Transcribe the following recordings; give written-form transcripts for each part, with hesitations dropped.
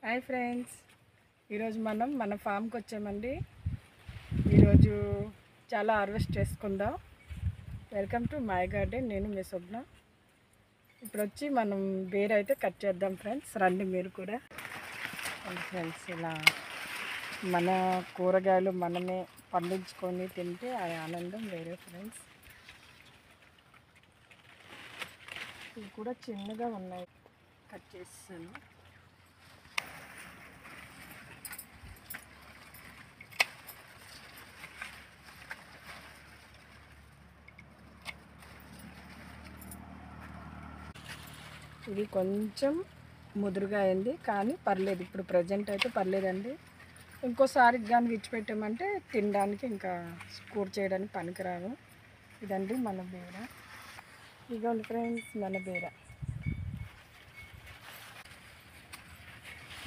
Hi friends, ఈరోజు మనం మన ఫామ్కి వచ్చామండి. ఈరోజు చాలా హార్వెస్ట్ చేసుకుందాం. Welcome to my garden. నేను మీ స్వప్న. ఇప్పుడు వచ్చి మనం బేర్ అయితే కట్ చేద్దాం ఫ్రెండ్స్. రండి మీరు కూడా. ఫ్రెండ్స్, ఇలా మన కూరగాయలు మనమే పండించుకొని తింటే ఆ ఆనందం వేరే ఫ్రెండ్స్. ఇవి కూడా చిన్నగా ఉన్నాయి, కట్ చేస్తాను. ఇది కొంచెం ముదురుగా అయింది, కానీ పర్లేదు. ఇప్పుడు ప్రజెంట్ అయితే పర్లేదండి. ఇంకోసారి కానీ విడిచిపెట్టామంటే తినడానికి ఇంకా కూర చేయడానికి పనికిరావు. ఇదండి మన బీర. ఇదిగోండి ఫ్రెండ్స్, మన బీర.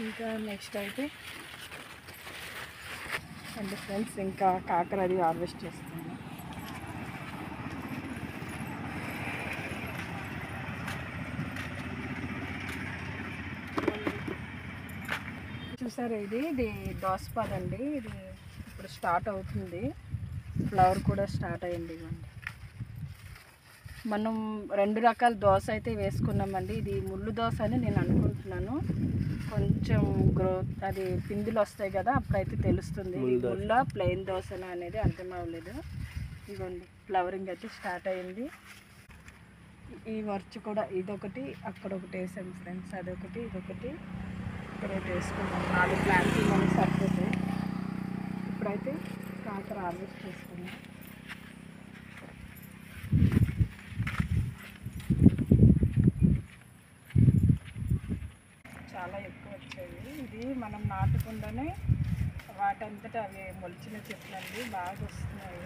ఇంకా నెక్స్ట్ అయితే అండి ఫ్రెండ్స్, ఇంకా కాకర అది హార్వెస్ట్ చేస్తాను. చూసారు, ఇది దోసపాదండి. ఇది ఇప్పుడు స్టార్ట్ అవుతుంది. ఫ్లవర్ కూడా స్టార్ట్ అయింది. ఇవ్వండి, మనం 2 రకాల దోశ అయితే వేసుకున్నామండి. ఇది ముళ్ళు దోశ అని నేను అనుకుంటున్నాను. కొంచెం గ్రోత్ అది పిందులు వస్తాయి కదా, అప్పుడైతే తెలుస్తుంది ముళ్ళ ప్లెయిన్ దోశన అనేది అర్థం అవ్వలేదు. ఇదిగోండి, ఫ్లవరింగ్ అయితే స్టార్ట్ అయింది. ఈ వర్చ్ కూడా ఇదొకటి, అక్కడ ఒకటి వేసాం ఫ్రెండ్స్. అదొకటి, ఇదొకటి, ఇక్కడైతే వేసుకున్నాం. 4 ప్లాంట్లు మనకి సరిపోతాయి. ఇప్పుడైతే కాకర హార్వెస్ట్ చేసుకున్నాం. చాలా ఎక్కువ వచ్చాయి. ఇది మనం నాటకుండానే వాటంతటా అవి మొలిచిన చెట్లు అండి, బాగా వస్తున్నాయి.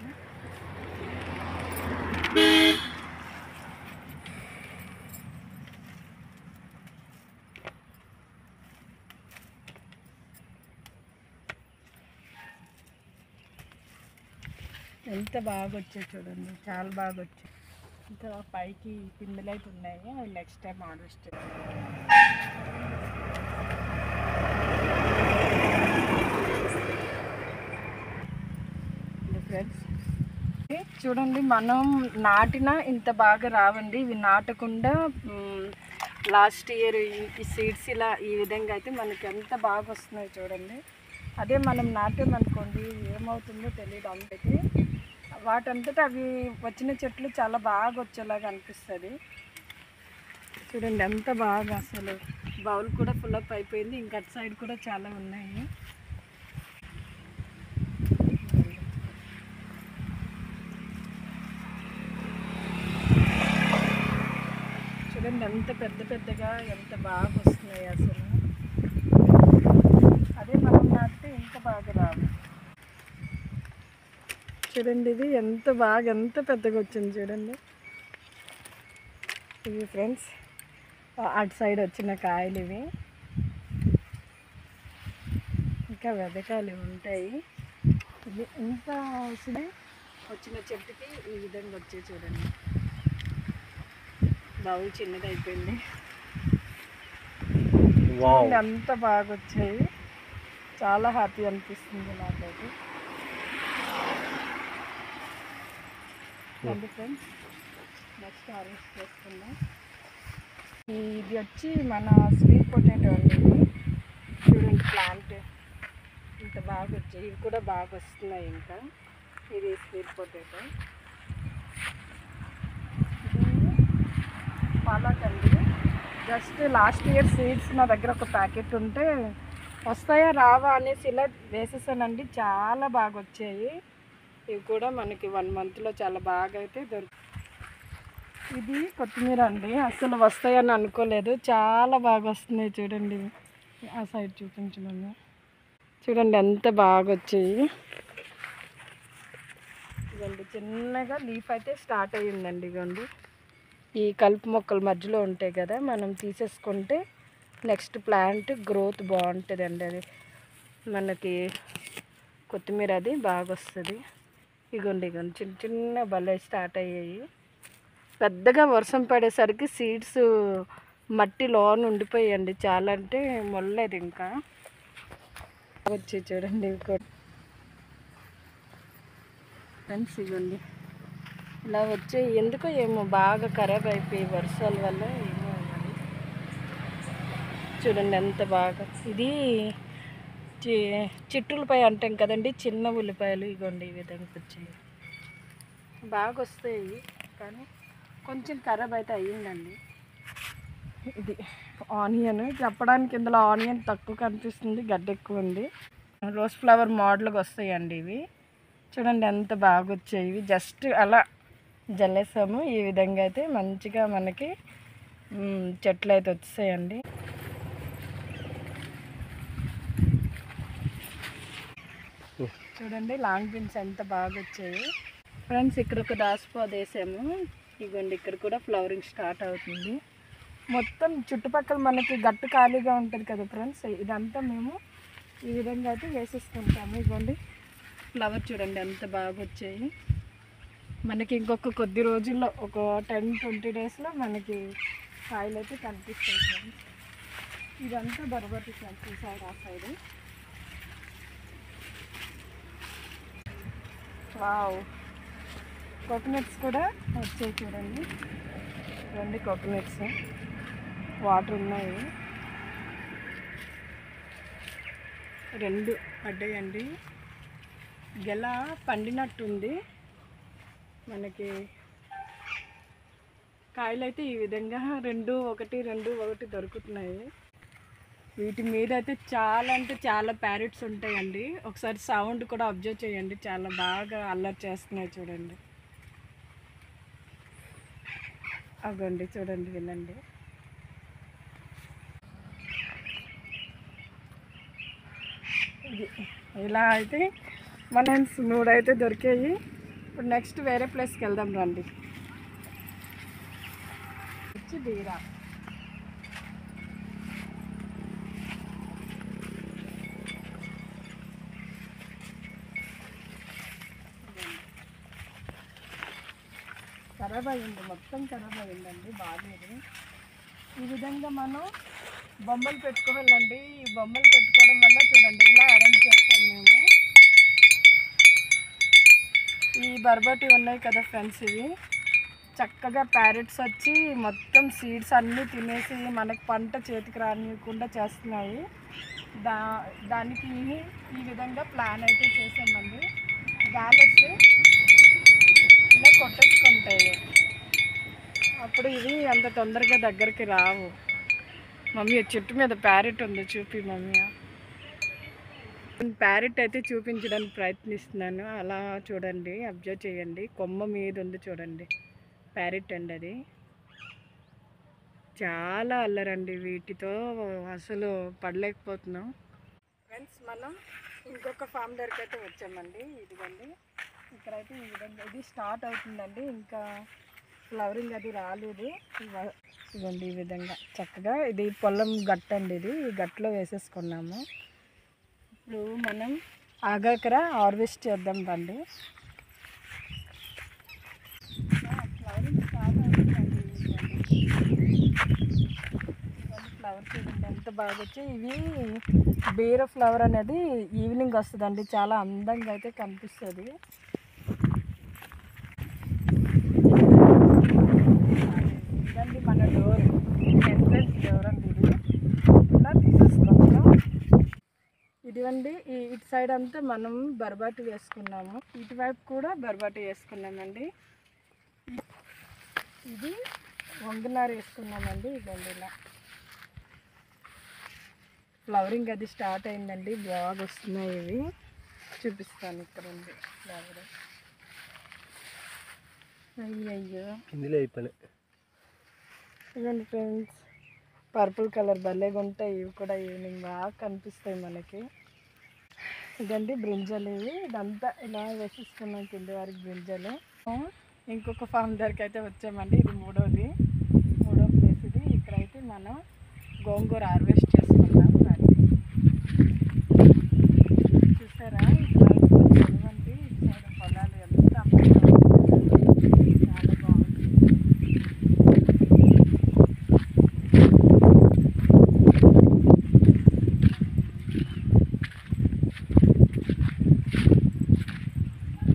ఎంత బాగా వచ్చాయి చూడండి, చాలా బాగా వచ్చాయి. ఇంకా పైకి పిందులు అయితే ఉన్నాయి, అవి నెక్స్ట్ టైం హార్వెస్ట్ చేస్తాం. ఫ్రెండ్స్, చూడండి, మనం నాటిన ఇంత బాగా రావండి. ఇవి నాటకుండా లాస్ట్ ఇయర్ ఈ సీడ్స్ ఇలా ఈ విధంగా అయితే మనకి ఎంత బాగా వస్తున్నాయి చూడండి. అదే మనం నాటామనుకోండి, ఏమవుతుందో తెలియదు. అందుకే వాటంతటా అవి వచ్చిన చెట్లు చాలా బాగా వచ్చేలాగా అనిపిస్తుంది. చూడండి ఎంత బాగా, అసలు బౌల్ కూడా ఫుల్ అప్ అయిపోయింది. ఇంకా అటు సైడ్ కూడా చాలా ఉన్నాయి. చూడండి ఎంత పెద్ద పెద్దగా, ఎంత బాగా వస్తున్నాయి అసలు. అదే మనం నాటితే ఇంత బాగా రావు. చూడండి, ఇది ఎంత బాగా, ఎంత పెద్దగా వచ్చింది చూడండి. ఇవి ఫ్రెండ్స్, అటు సైడ్ వచ్చిన కాయలు ఇవి. ఇంకా వెదకాలు ఉంటాయి. ఇది ఎంత వచ్చిన చెట్టుకి ఈ విధంగా వచ్చాయి చూడండి. బౌల్ చిన్నది అయిపోయింది. అంత బాగా వచ్చాయి, చాలా హ్యాపీ అనిపిస్తుంది నాకైతే. ఫ్రెండ్స్, నెక్స్ట్ హార్వెస్ట్ చేసుకుందాం. ఇది వచ్చి మన స్వీట్ పొటాటో అండి. చూడండి, ప్లాంట్ ఇంత బాగా వచ్చాయి. ఇవి కూడా బాగా వస్తున్నాయి. ఇంకా ఇది స్వీట్ పొటాటో. పాలక్ అండి. జస్ట్ లాస్ట్ ఇయర్ సీడ్స్ నా దగ్గర ఒక ప్యాకెట్ ఉంటే వస్తాయా రావా అనేసి ఇలా వేసేసానండి. చాలా బాగా వచ్చాయి. ఇవి కూడా మనకి 1 మంత్లో చాలా బాగా అయితే దొరుకుతాయి. ఇది కొత్తిమీర అండి. అసలు వస్తాయని అనుకోలేదు, చాలా బాగా వస్తున్నాయి చూడండి. ఆ సైడ్ చూపించమని. చూడండి ఎంత బాగా వచ్చాయి. ఇదండి, చిన్నగా లీఫ్ అయితే స్టార్ట్ అయ్యిందండి. ఇవ్వండి, ఈ కలుపు మొక్కల మధ్యలో ఉంటాయి కదా, మనం తీసేసుకుంటే నెక్స్ట్ ప్లాంట్ గ్రోత్ బాగుంటుందండి. అది మనకి కొత్తిమీర అది బాగా వస్తుంది. ఇగోండి చిన్న చిన్న భలే స్టార్ట్ అయ్యాయి. పెద్దగా వర్షం పడేసరికి సీడ్స్ మట్టి లోన ఉండిపోయాయండి, చాలా అంటే మొల్లలేదు ఇంకా. వచ్చి చూడండి ఫ్రెండ్స్, ఇవ్వండి ఇలా వచ్చే, ఎందుకో ఏమో బాగా ఖరాబ్ అయిపోయి వర్షాల వల్ల ఏమో ఇవ్వండి. చూడండి ఎంత బాగా, ఇది చిట్టులపాయ అంటాం కదండి, చిన్న ఉల్లిపాయలు. ఇగోండి ఈ విధంగా వచ్చాయి, బాగా వస్తాయి, కానీ కొంచెం ఖరాబ్ అయితే అయ్యిందండి. ఇది ఆనియన్, చెప్పడానికి ఇందులో ఆనియన్ తక్కువ కనిపిస్తుంది, గడ్డ ఎక్కువ ఉంది. రోజ్ ఫ్లవర్ మోడల్గా వస్తాయండి ఇవి. చూడండి ఎంత బాగా వచ్చాయి. ఇవి జస్ట్ అలా జల్లేసాము, ఈ విధంగా అయితే మంచిగా మనకి చెట్లు అయితే వచ్చాయండి. చూడండి లాంగ్ బీన్స్ ఎంత బాగా వచ్చాయి ఫ్రెండ్స్. ఇక్కడ ఒక దాసపాదు వేసాము, ఇగోండి ఇక్కడ కూడా ఫ్లవరింగ్ స్టార్ట్ అవుతుంది. మొత్తం చుట్టుపక్కల మనకి గట్టు ఖాళీగా ఉంటుంది కదా ఫ్రెండ్స్, ఇదంతా మేము ఈ విధంగా అయితే వేసేసుకుంటాము. ఇవ్వండి ఫ్లవర్ చూడండి ఎంత బాగా వచ్చాయి. మనకి ఇంకొక కొద్ది రోజుల్లో, ఒక 10-20 డేస్లో మనకి కాయలు అయితే కనిపిస్తాయి ఫ్రెండ్స్. ఇదంతా బరబట్టి ఫ్రెండ్స్, ఈ సైడ్ ఆ సైడ్. వావ్, కోకోనట్స్ కూడా వచ్చాయి చూడండి. రెండు కోకోనట్స్ వాటర్ ఉన్నాయి, 2 పడ్డాయండి. గెల పండినట్టుంది. మనకి కాయలు అయితే ఈ విధంగా 2 దొరుకుతున్నాయి. వీటి మీద అయితే చాలా అంటే చాలా ప్యారెట్స్ ఉంటాయండి. ఒకసారి సౌండ్ కూడా అబ్జర్వ్ చేయండి, చాలా బాగా అల్లరి చేస్తున్నాయి చూడండి. అవ్వండి చూడండి, వినండి. ఇలా అయితే మన 3 అయితే దొరికాయి. ఇప్పుడు నెక్స్ట్ వేరే ప్లేస్కి వెళ్దాం రండి. వచ్చి బీరా, ఖరాబ్ అయ్యింది, మొత్తం ఖరాబ్ అయ్యిందండి, బాగాలేదు. ఈ విధంగా మనం బొమ్మలు పెట్టుకోవాలండి. ఈ బొమ్మలు పెట్టుకోవడం వల్ల చూడండి ఇలా అరేంజ్ చేస్తాం మేము. ఈ బర్బటి ఉన్నాయి కదా ఫ్రెండ్స్, ఇవి చక్కగా ప్యారెట్స్ వచ్చి మొత్తం సీడ్స్ అన్నీ తినేసి మనకు పంట చేతికి రానియకుండా చేస్తున్నాయి. దానికి ఈ విధంగా ప్లాన్ అయితే చేసామండి. గాలి వస్తే ఇలా కొట్టేసుకుంటాయి, అప్పుడు ఇవి అంత తొందరగా దగ్గరికి రావు. మమ్మీ చెట్టు మీద ప్యారెట్ ఉంది, చూపి మమ్మీ. ప్యారెట్ అయితే చూపించడానికి ప్రయత్నిస్తున్నాను, అలా చూడండి, అబ్జర్వ్ చేయండి. కొమ్మ మీద ఉంది చూడండి, ప్యారెట్ అండి అది. చాలా అల్లరండి, వీటితో అసలు పడలేకపోతున్నాం ఫ్రెండ్స్. మనం ఇంకొక ఫామ్ దగ్గరికి అయితే వచ్చామండి. ఇదిగోండి ఇక్కడైతే ఈ విధంగా ఇది స్టార్ట్ అవుతుందండి, ఇంకా ఫ్లవరింగ్ అది రాలేదు. ఇదిగోండి ఈ విధంగా చక్కగా, ఇది పొలం గట్టు అండి, ఇది ఈ గట్టులో వేసేసుకున్నాము. ఇప్పుడు మనం ఆగాకర హార్వెస్ట్ చేద్దాం రండి. ఫ్లవరింగ్ స్టార్ట్ అవుతుందండి. ఫ్లవర్ చూడండి ఎంత బాగా వచ్చి. ఇవి బీర ఫ్లవర్ అనేది ఈవినింగ్ వస్తుందండి, చాలా అందంగా అయితే కనిపిస్తుంది. ఇదండి మన డోర్, ఎంట్రన్స్ డోర్ అండి. ఇది ఇలా తీసేసుకుంటాం. ఇదివండి ఇటు సైడ్ అంతా మనం బర్బాటి వేసుకున్నాము, ఇటువైపు కూడా బర్బాటి వేసుకున్నామండి. ఇది వంగనారు వేసుకున్నామండి. ఇదండి ఇలా ఫ్లవరింగ్ అది స్టార్ట్ అయిందండి, బాగా వస్తున్నాయి. ఇవి చూపిస్తాను, ఇక్కడ ఉంది ఫ్లవర్. అయ్యయ్యో ఇందులో అయిపోయినాయి. ఇదండి ఫ్రెండ్స్, పర్పుల్ కలర్ భలేగా ఉంటాయి. ఇవి కూడా ఈవినింగ్ బాగా కనిపిస్తాయి మనకి. ఇదండి బ్రింజలు, ఇవి ఇదంతా ఇలా వేసేసుకున్నాం కింది వారికి బ్రింజలు. ఇంకొక ఫామ్ దగ్గరికి అయితే వచ్చామండి, ఇది మూడో ప్లేస్ ఇది. ఇక్కడైతే మనం గోంగూర హార్వెస్ట్ చేసుకున్నాం. చూసారా చదవండి, ఇటు పొలాలు ఎంత చాలా బాగుంది.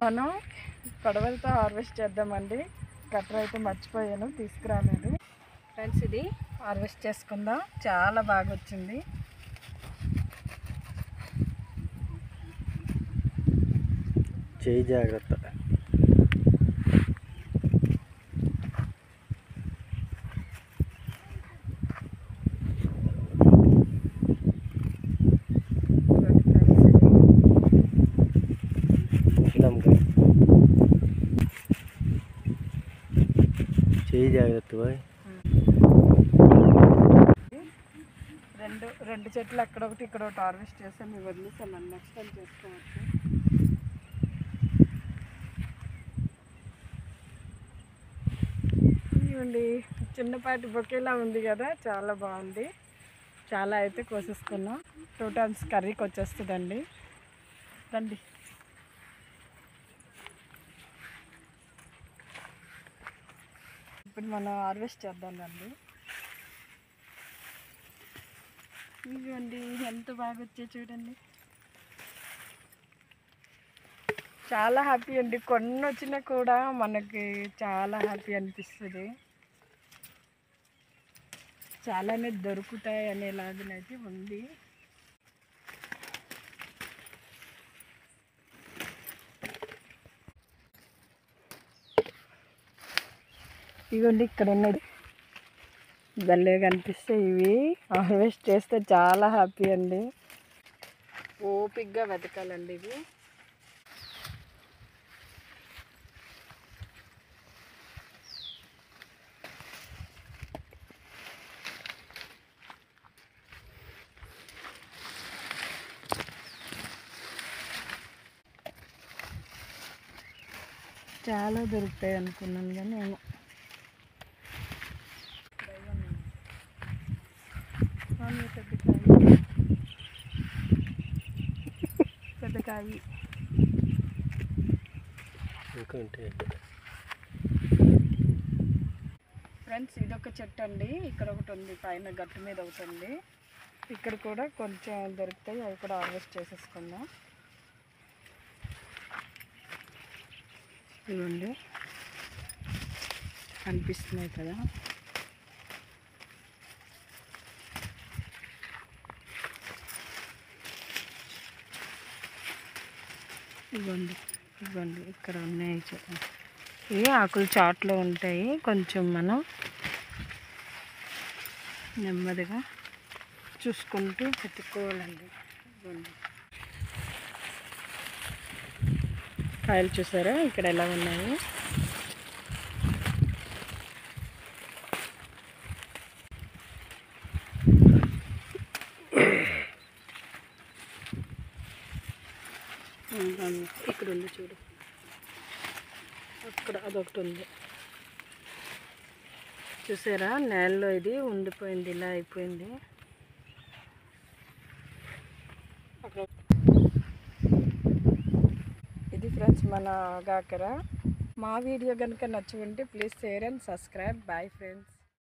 మనం పడవలతో హార్వెస్ట్ చేద్దామండి. కట్టర్ అయితే మర్చిపోయాను, తీసుకురాలేదు. ఫ్రెండ్స్, ఇది హార్వెస్ట్ చేసుకుందాం. చాలా బాగా వచ్చింది. చేయి జాగ్రత్త. చేయి జాగ్రత్త. రెండు చెట్లు అక్కడ ఒకటి ఇక్కడ ఒకటి హార్వెస్ట్ చేస్తాను. ఇవి వదిలేసాను, నెక్స్ట్ టైం చేసుకోవచ్చు. ఇవ్వండి, చిన్నపాటి బొకేలా ఉంది కదా, చాలా బాగుంది. చాలా అయితే కోసేసుకున్నాం. 2 టైమ్స్ కర్రీకి వచ్చేస్తుందండి. రండి. ఇప్పుడు మనం హార్వెస్ట్ చేద్దామండి. ఇవ్వండి, ఎంత బాగా వచ్చాయి చూడండి. చాలా హ్యాపీ అండి. కొన్ని వచ్చినా కూడా మనకి చాలా హ్యాపీ అనిపిస్తుంది. చాలానే దొరుకుతాయి అనేలాగనైతే ఉంది. ఇవ్వండి, ఇక్కడ ఉన్నది భలే కనిపిస్తాయి. ఇవి హార్వెస్ట్ చేస్తే చాలా హ్యాపీ అండి. ఓపిక్గా వెతకాలండి ఇవి. చాలా దొరుకుతాయి అనుకున్నాను కానీ ఏమో. పెద్దకాయి ఫ్రెండ్స్, ఇదొక చెట్టు అండి. ఇక్కడ ఒకటి ఉంది, పైన గట్టు మీద ఒకటి ఉంది. ఇక్కడ కూడా కొంచెం దొరుకుతాయి, అవి కూడా హార్వెస్ట్ చేసేసుకుందాం. ఇవ్వండి, కనిపిస్తున్నాయి కదా. ఇవ్వండి, ఇక్కడ ఉన్నాయి చూడండి. ఇవి ఆకులు చాట్లో ఉంటాయి. కొంచెం మనం నెమ్మదిగా చూసుకుంటూ పెట్టుకోవాలండి. ఇవ్వండి, కాయలు చూసారా ఇక్కడ ఎలా ఉన్నాయి. ఇక్కడ ఉంది చూడు, అక్కడ అదొకటి ఉంది చూసారా. నేలలో ఇది ఉండిపోయింది, ఇలా అయిపోయింది. ఇది ఫ్రెండ్స్ మన ఆగాకర. మా వీడియో కనుక నచ్చి ఉంటే please share and subscribe. Bye friends.